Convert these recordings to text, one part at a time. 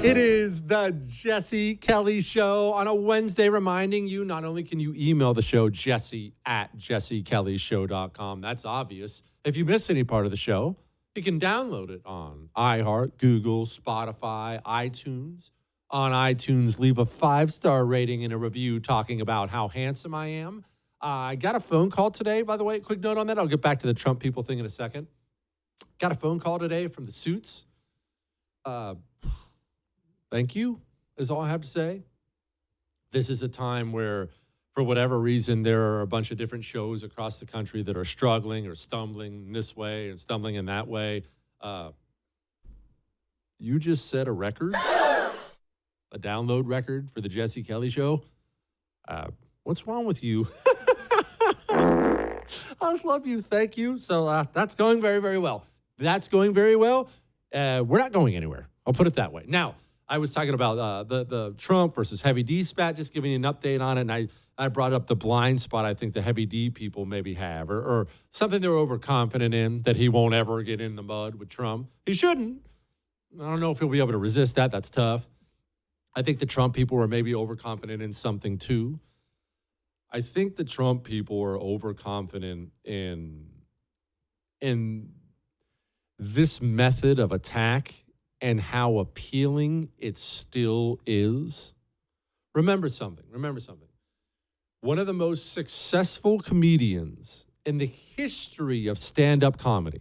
It is the Jesse Kelly Show on a Wednesday, reminding you not only can you email the show, jesse@jessekellyshow.com. That's obvious. If you miss any part of the show, you can download it on iHeart, Google, Spotify, iTunes. On iTunes, leave a 5-star rating and a review talking about how handsome I am. I got a phone call today, by the way. Quick note on that. I'll get back to the Trump people thing in a second. Got a phone call today from the Suits. Thank you, is all I have to say. This is a time where, for whatever reason, there are a bunch of different shows across the country that are struggling or stumbling this way and stumbling in that way. You just set a record, a download record for the Jesse Kelly Show. What's wrong with you? I love you. Thank you. So that's going very, very well. That's going very well. We're not going anywhere. I'll put it that way. Now, I was talking about the Trump versus Heavy D spat, just giving you an update on it. And I brought up the blind spot I think the Heavy D people maybe have, or something they're overconfident in, that he won't ever get in the mud with Trump. He shouldn't. I don't know if he'll be able to resist that. That's tough. I think the Trump people are maybe overconfident in something too. I think the Trump people are overconfident in this method of attack and how appealing it still is. Remember something. One of the most successful comedians in the history of stand-up comedy,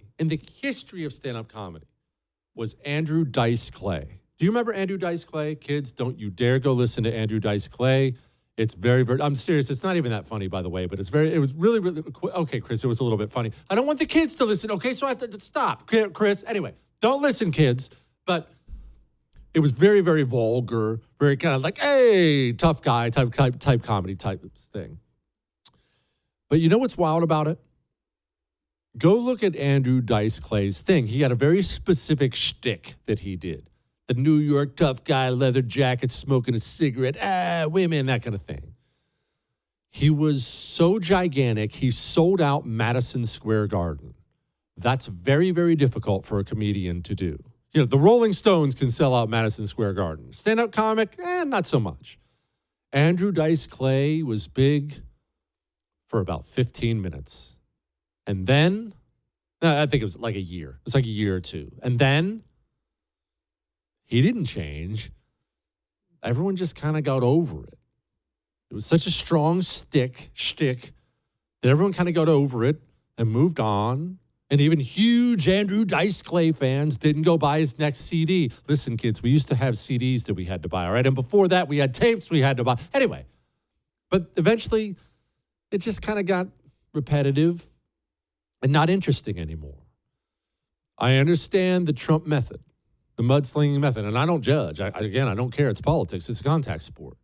was Andrew Dice Clay. Do you remember Andrew Dice Clay? Kids, don't you dare go listen to Andrew Dice Clay. It's very, very, I'm serious. It's not even that funny, by the way, but it was really, really, okay, Chris, it was a little bit funny. I don't want the kids to listen, okay, so I have to stop, Chris. Anyway, don't listen, kids. But it was very, very vulgar, very kind of like, hey, tough guy type comedy type thing. But you know what's wild about it? Go look at Andrew Dice Clay's thing. He had a very specific shtick that he did. The New York tough guy, leather jacket, smoking a cigarette, women, that kind of thing. He was so gigantic, he sold out Madison Square Garden. That's very, very difficult for a comedian to do. You know, the Rolling Stones can sell out Madison Square Garden. Stand-up comic, not so much. Andrew Dice Clay was big for about 15 minutes. And then, I think it was like a year. It was like a year or two. And then, he didn't change. Everyone just kind of got over it. It was such a strong shtick that everyone kind of got over it and moved on. And even huge Andrew Dice Clay fans didn't go buy his next CD. Listen, kids, we used to have CDs that we had to buy, all right? And before that, we had tapes we had to buy. Anyway, but eventually, it just kind of got repetitive and not interesting anymore. I understand the Trump method, the mudslinging method, and I don't judge. I don't care. It's politics. It's a contact sport.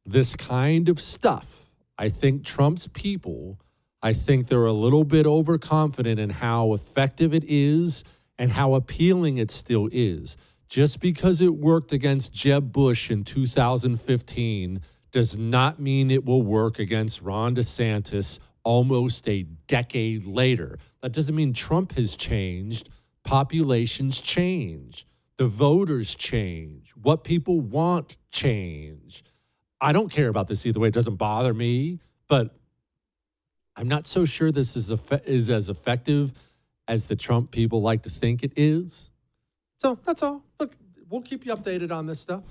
This kind of stuff, I think Trump's people, I think they're a little bit overconfident in how effective it is and how appealing it still is. Just because it worked against Jeb Bush in 2015 does not mean it will work against Ron DeSantis almost a decade later. That doesn't mean Trump has changed. Populations change. The voters change. What people want change. I don't care about this either way. It doesn't bother me, but I'm not so sure this is as effective as the Trump people like to think it is. So that's all. Look, we'll keep you updated on this stuff.